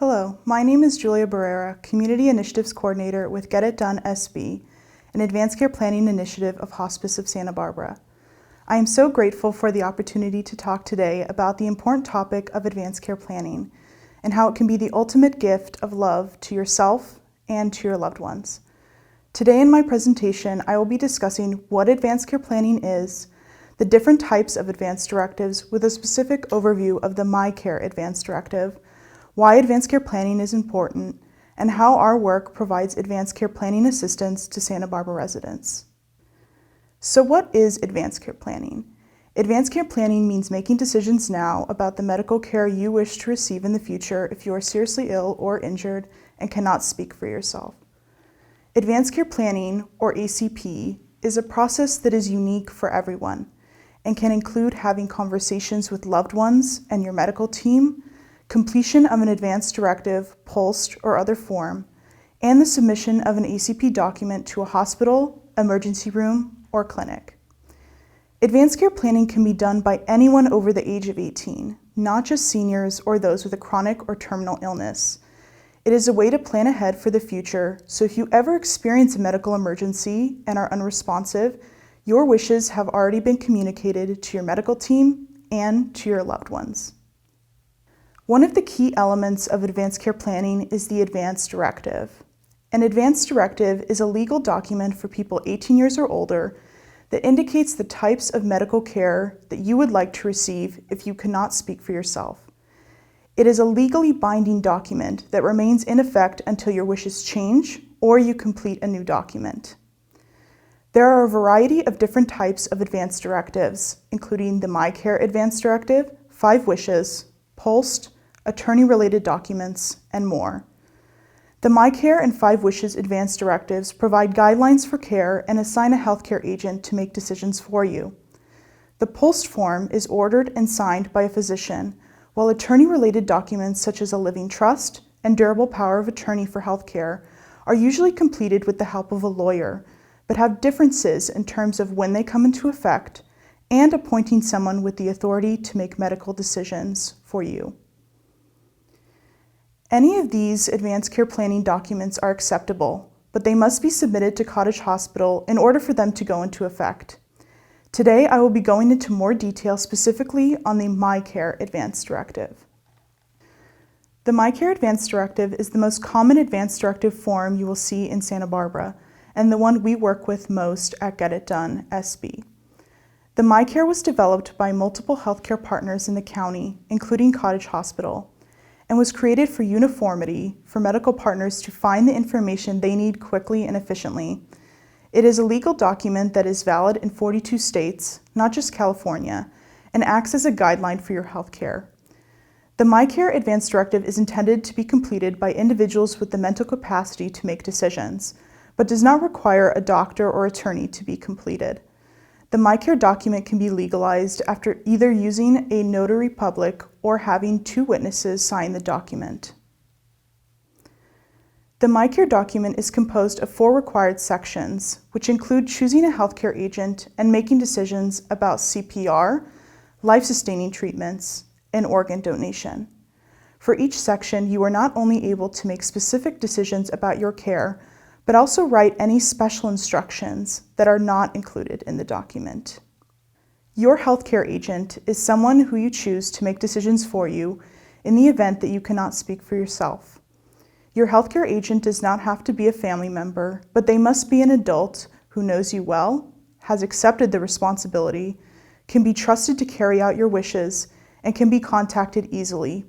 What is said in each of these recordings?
Hello, my name is Julia Barrera, Community Initiatives Coordinator with Get It Done SB, an advanced care planning initiative of Hospice of Santa Barbara. I am so grateful for the opportunity to talk today about the important topic of advanced care planning and how it can be the ultimate gift of love to yourself and to your loved ones. Today in my presentation, I will be discussing what advanced care planning is, the different types of advanced directives with a specific overview of the MyCare Advanced Directive, why advanced care planning is important, and how our work provides advanced care planning assistance to Santa Barbara residents. So what is advanced care planning? Advanced care planning means making decisions now about the medical care you wish to receive in the future if you are seriously ill or injured and cannot speak for yourself. Advanced care planning, or ACP, is a process that is unique for everyone and can include having conversations with loved ones and your medical team, completion of an advanced directive, POLST, or other form, and the submission of an ACP document to a hospital, emergency room, or clinic. Advanced care planning can be done by anyone over the age of 18, not just seniors or those with a chronic or terminal illness. It is a way to plan ahead for the future, so if you ever experience a medical emergency and are unresponsive, your wishes have already been communicated to your medical team and to your loved ones. One of the key elements of advanced care planning is the advanced directive. An advanced directive is a legal document for people 18 years or older that indicates the types of medical care that you would like to receive if you cannot speak for yourself. It is a legally binding document that remains in effect until your wishes change or you complete a new document. There are a variety of different types of advanced directives, including the MyCare Advanced Directive, 5 Wishes, POLST, attorney-related documents, and more. The MyCare and 5 Wishes advanced directives provide guidelines for care and assign a healthcare agent to make decisions for you. The POLST form is ordered and signed by a physician, while attorney-related documents such as a living trust and durable power of attorney for healthcare are usually completed with the help of a lawyer, but have differences in terms of when they come into effect and appointing someone with the authority to make medical decisions for you. Any of these advanced care planning documents are acceptable, but they must be submitted to Cottage Hospital in order for them to go into effect. Today, I will be going into more detail specifically on the MyCare Advanced Directive. The MyCare Advanced Directive is the most common advanced directive form you will see in Santa Barbara, and the one we work with most at Get It Done SB. The MyCare was developed by multiple healthcare partners in the county, including Cottage Hospital, and was created for uniformity for medical partners to find the information they need quickly and efficiently. It is a legal document that is valid in 42 states, not just California, and acts as a guideline for your healthcare. The MyCare Advanced Directive is intended to be completed by individuals with the mental capacity to make decisions, but does not require a doctor or attorney to be completed. The MyCare document can be legalized after either using a notary public or having 2 witnesses sign the document. The MyCare document is composed of 4 required sections, which include choosing a healthcare agent and making decisions about CPR, life-sustaining treatments, and organ donation. For each section, you are not only able to make specific decisions about your care, but also write any special instructions that are not included in the document. Your healthcare agent is someone who you choose to make decisions for you in the event that you cannot speak for yourself. Your healthcare agent does not have to be a family member, but they must be an adult who knows you well, has accepted the responsibility, can be trusted to carry out your wishes, and can be contacted easily.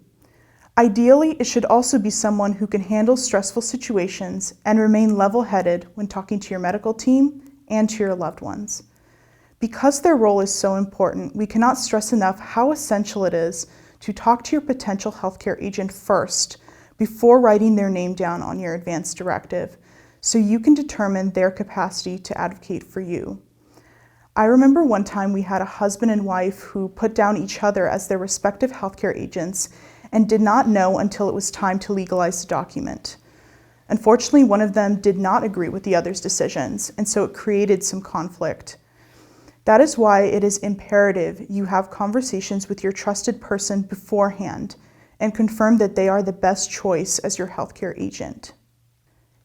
Ideally, it should also be someone who can handle stressful situations and remain level-headed when talking to your medical team and to your loved ones. Because their role is so important, we cannot stress enough how essential it is to talk to your potential healthcare agent first before writing their name down on your advanced directive, so you can determine their capacity to advocate for you. I remember one time we had a husband and wife who put down each other as their respective healthcare agents and did not know until it was time to legalize the document. Unfortunately, one of them did not agree with the other's decisions, and so it created some conflict. That is why it is imperative you have conversations with your trusted person beforehand and confirm that they are the best choice as your healthcare agent.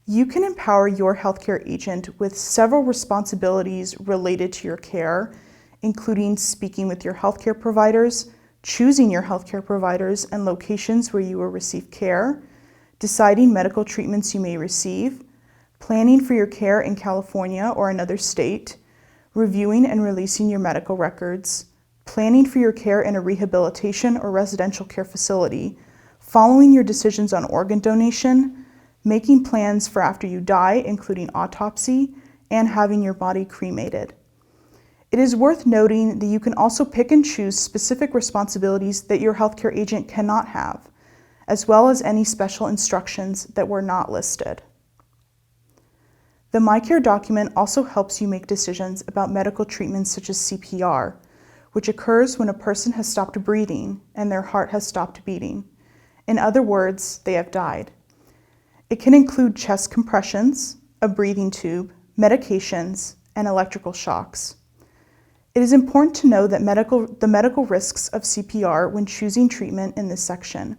You can empower your healthcare agent with several responsibilities related to your care, including speaking with your healthcare providers, choosing your healthcare providers and locations where you will receive care, deciding medical treatments you may receive, planning for your care in California or another state, reviewing and releasing your medical records, planning for your care in a rehabilitation or residential care facility, following your decisions on organ donation, making plans for after you die, including autopsy, and having your body cremated. It is worth noting that you can also pick and choose specific responsibilities that your healthcare agent cannot have, as well as any special instructions that were not listed. The MyCare document also helps you make decisions about medical treatments such as CPR, which occurs when a person has stopped breathing and their heart has stopped beating. In other words, they have died. It can include chest compressions, a breathing tube, medications, and electrical shocks. It is important to know that the medical risks of CPR when choosing treatment in this section.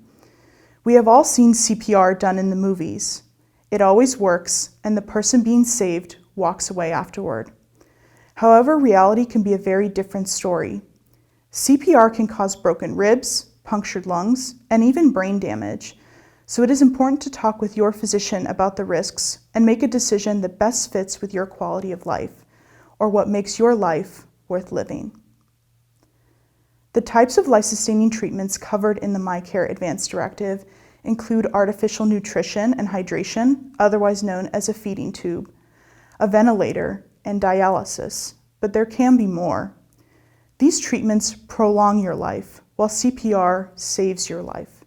We have all seen CPR done in the movies. It always works, and the person being saved walks away afterward. However, reality can be a very different story. CPR can cause broken ribs, punctured lungs, and even brain damage. So it is important to talk with your physician about the risks and make a decision that best fits with your quality of life, or what makes your life worth living. The types of life-sustaining treatments covered in the MyCare Advance Directive include artificial nutrition and hydration, otherwise known as a feeding tube, a ventilator, and dialysis, but there can be more. These treatments prolong your life, while CPR saves your life.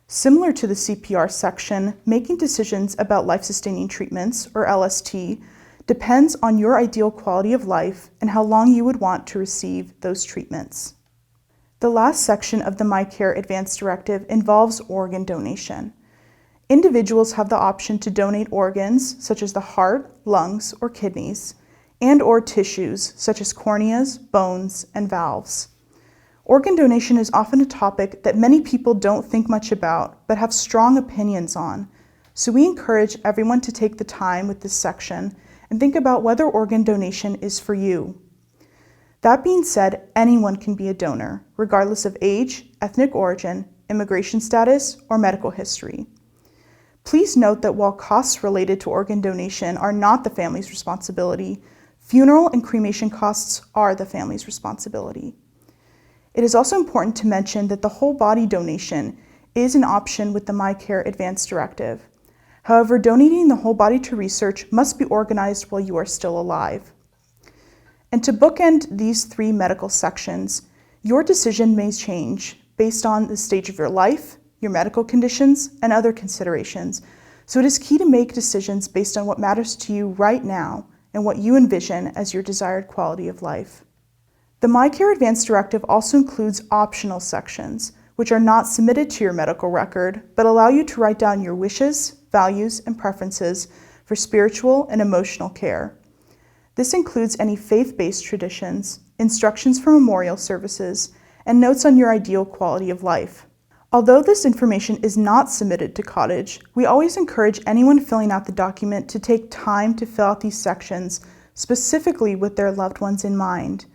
Similar to the CPR section, making decisions about life-sustaining treatments, or LST, depends on your ideal quality of life and how long you would want to receive those treatments. The last section of the MyCare Advance Directive involves organ donation. Individuals have the option to donate organs, such as the heart, lungs, or kidneys, and/or tissues, such as corneas, bones, and valves. Organ donation is often a topic that many people don't think much about, but have strong opinions on. So we encourage everyone to take the time with this section and think about whether organ donation is for you. That being said, anyone can be a donor, regardless of age, ethnic origin, immigration status, or medical history. Please note that while costs related to organ donation are not the family's responsibility, funeral and cremation costs are the family's responsibility. It is also important to mention that the whole body donation is an option with the MyCare Advance Directive. However, donating the whole body to research must be organized while you are still alive. And to bookend these three medical sections, your decision may change based on the stage of your life, your medical conditions, and other considerations. So it is key to make decisions based on what matters to you right now and what you envision as your desired quality of life. The MyCare Advance Directive also includes optional sections, which are not submitted to your medical record, but allow you to write down your wishes, values, and preferences for spiritual and emotional care. This includes any faith-based traditions, instructions for memorial services, and notes on your ideal quality of life. Although this information is not submitted to Cottage, we always encourage anyone filling out the document to take time to fill out these sections specifically with their loved ones in mind,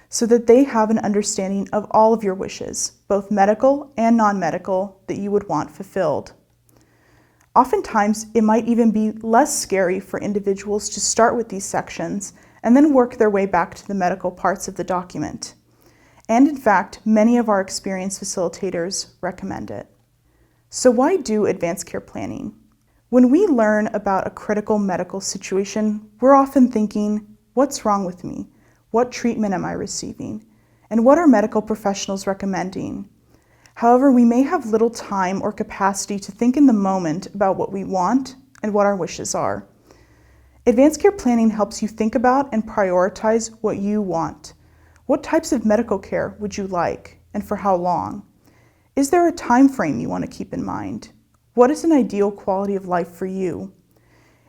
so that they have an understanding of all of your wishes, both medical and non-medical, that you would want fulfilled. Oftentimes, it might even be less scary for individuals to start with these sections and then work their way back to the medical parts of the document. And in fact, many of our experienced facilitators recommend it. So why do advanced care planning? When we learn about a critical medical situation, we're often thinking, what's wrong with me? What treatment am I receiving? And what are medical professionals recommending? However, we may have little time or capacity to think in the moment about what we want and what our wishes are. Advanced care planning helps you think about and prioritize what you want. What types of medical care would you like, and for how long? Is there a time frame you want to keep in mind? What is an ideal quality of life for you?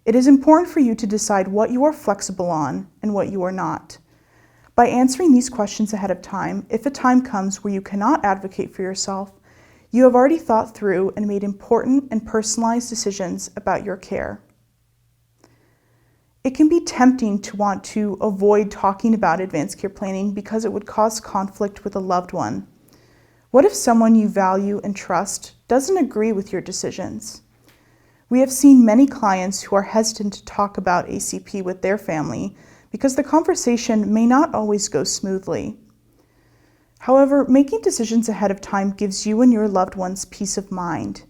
It is important for you to decide what you are flexible on and what you are not. By answering these questions ahead of time, if a time comes where you cannot advocate for yourself, You have already thought through and made important and personalized decisions about your care. It can be tempting to want to avoid talking about advanced care planning because it would cause conflict with a loved one. What if someone you value and trust doesn't agree with your decisions? We have seen many clients who are hesitant to talk about ACP with their family because the conversation may not always go smoothly. However, making decisions ahead of time gives you and your loved ones peace of mind.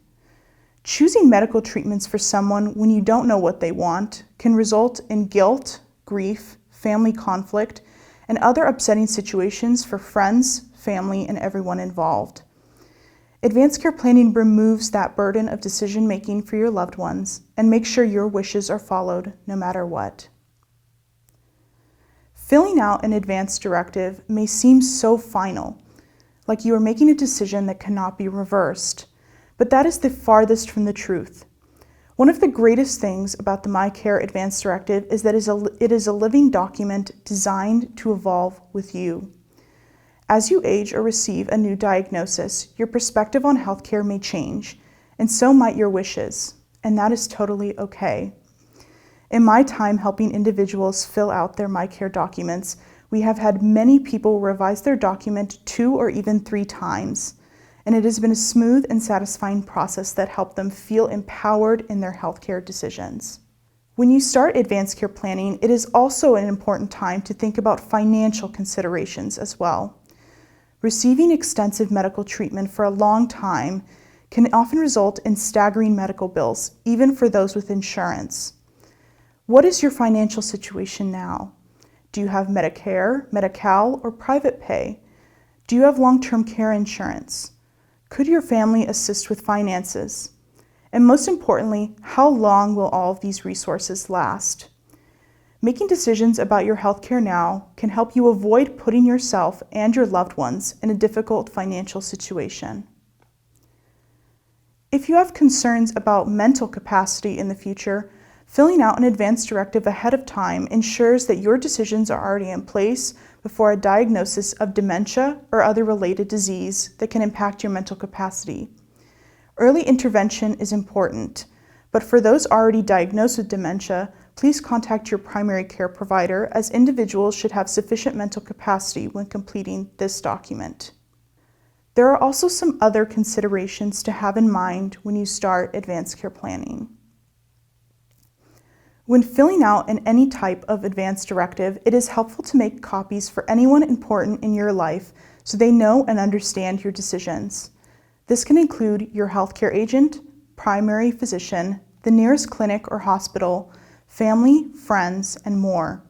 Choosing medical treatments for someone when you don't know what they want can result in guilt, grief, family conflict, and other upsetting situations for friends, family, and everyone involved. Advanced care planning removes that burden of decision-making for your loved ones and makes sure your wishes are followed no matter what. Filling out an advance directive may seem so final, like you are making a decision that cannot be reversed, but that is the farthest from the truth. One of the greatest things about the MyCare Advance Directive is that it is a living document designed to evolve with you. As you age or receive a new diagnosis, your perspective on healthcare may change, and so might your wishes, and that is totally okay. In my time helping individuals fill out their MyCare documents, we have had many people revise their document 2 or even 3 times, and it has been a smooth and satisfying process that helped them feel empowered in their healthcare decisions. When you start advanced care planning, it is also an important time to think about financial considerations as well. Receiving extensive medical treatment for a long time can often result in staggering medical bills, even for those with insurance. What is your financial situation now? Do you have Medicare, Medi-Cal, or private pay? Do you have long-term care insurance? Could your family assist with finances? And most importantly, how long will all of these resources last? Making decisions about your healthcare now can help you avoid putting yourself and your loved ones in a difficult financial situation. If you have concerns about mental capacity in the future, filling out an advance directive ahead of time ensures that your decisions are already in place before a diagnosis of dementia or other related disease that can impact your mental capacity. Early intervention is important, but for those already diagnosed with dementia, please contact your primary care provider, as individuals should have sufficient mental capacity when completing this document. There are also some other considerations to have in mind when you start advanced care planning. When filling out any type of advance directive, it is helpful to make copies for anyone important in your life so they know and understand your decisions. This can include your healthcare agent, primary physician, the nearest clinic or hospital, family, friends, and more.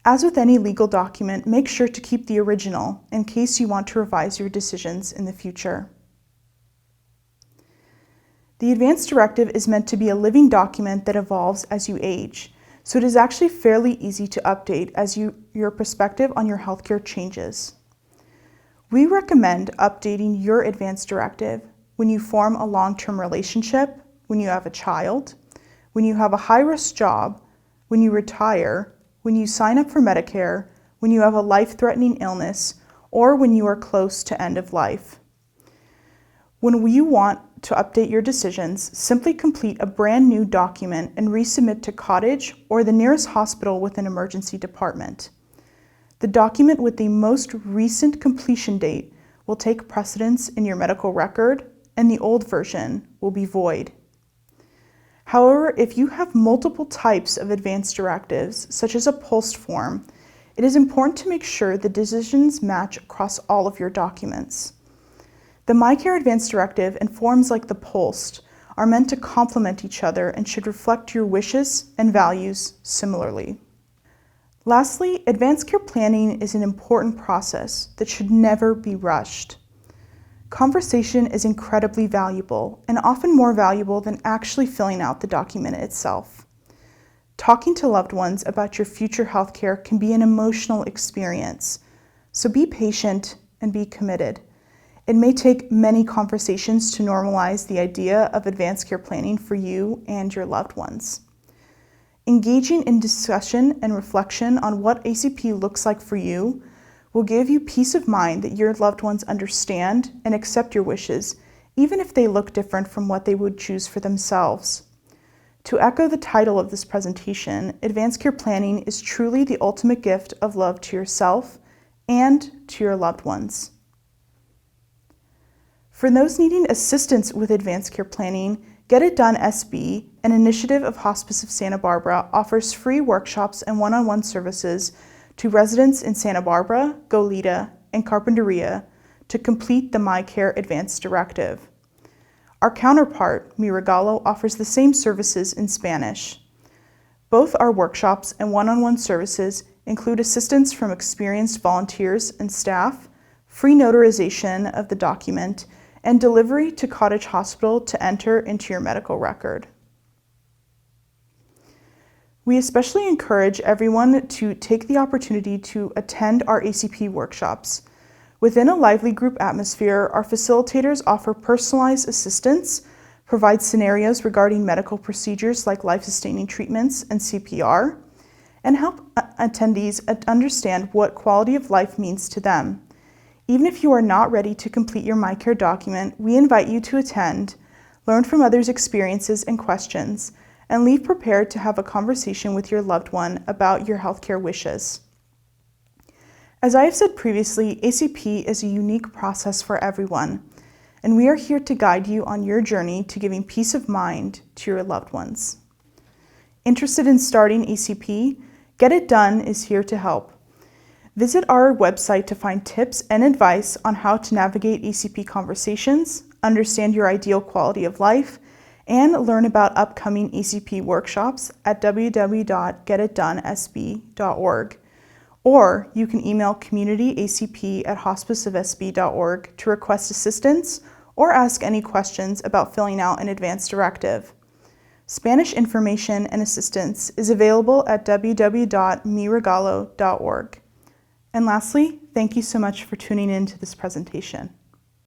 As with any legal document, make sure to keep the original in case you want to revise your decisions in the future. The advance directive is meant to be a living document that evolves as you age, so it is actually fairly easy to update as your perspective on your healthcare changes. We recommend updating your advance directive when you form a long-term relationship, when you have a child, when you have a high-risk job, when you retire, when you sign up for Medicare, when you have a life-threatening illness, or when you are close to end of life. When you want to update your decisions, simply complete a brand new document and resubmit to Cottage or the nearest hospital with an emergency department. The document with the most recent completion date will take precedence in your medical record, and the old version will be void. However, if you have multiple types of advance directives, such as a POLST form, it is important to make sure the decisions match across all of your documents. The MyCare Advance Directive and forms like the POLST are meant to complement each other and should reflect your wishes and values similarly. Lastly, advanced care planning is an important process that should never be rushed. Conversation is incredibly valuable, and often more valuable than actually filling out the document itself. Talking to loved ones about your future healthcare can be an emotional experience, so be patient and be committed. It may take many conversations to normalize the idea of advanced care planning for you and your loved ones. Engaging in discussion and reflection on what ACP looks like for you will give you peace of mind that your loved ones understand and accept your wishes, even if they look different from what they would choose for themselves. To echo the title of this presentation, Advanced Care Planning is truly the ultimate gift of love to yourself and to your loved ones. For those needing assistance with Advanced Care Planning, Get It Done SB, an initiative of Hospice of Santa Barbara, offers free workshops and one-on-one services to residents in Santa Barbara, Goleta, and Carpinteria to complete the MyCare Advanced Directive. Our counterpart, Mi Regalo, offers the same services in Spanish. Both our workshops and one-on-one services include assistance from experienced volunteers and staff, free notarization of the document, and delivery to Cottage Hospital to enter into your medical record. We especially encourage everyone to take the opportunity to attend our ACP workshops. Within a lively group atmosphere, our facilitators offer personalized assistance, provide scenarios regarding medical procedures like life-sustaining treatments and CPR, and help attendees understand what quality of life means to them. Even if you are not ready to complete your MyCare document, we invite you to attend, learn from others' experiences and questions, and leave prepared to have a conversation with your loved one about your healthcare wishes. As I have said previously, ACP is a unique process for everyone, and we are here to guide you on your journey to giving peace of mind to your loved ones. Interested in starting ACP? Get It Done is here to help. Visit our website to find tips and advice on how to navigate ACP conversations, understand your ideal quality of life, and learn about upcoming ACP workshops at www.getitdonesb.org. Or you can email communityacp@hospiceofsb.org to request assistance or ask any questions about filling out an advanced directive. Spanish information and assistance is available at www.miregalo.org. And lastly, thank you so much for tuning in to this presentation.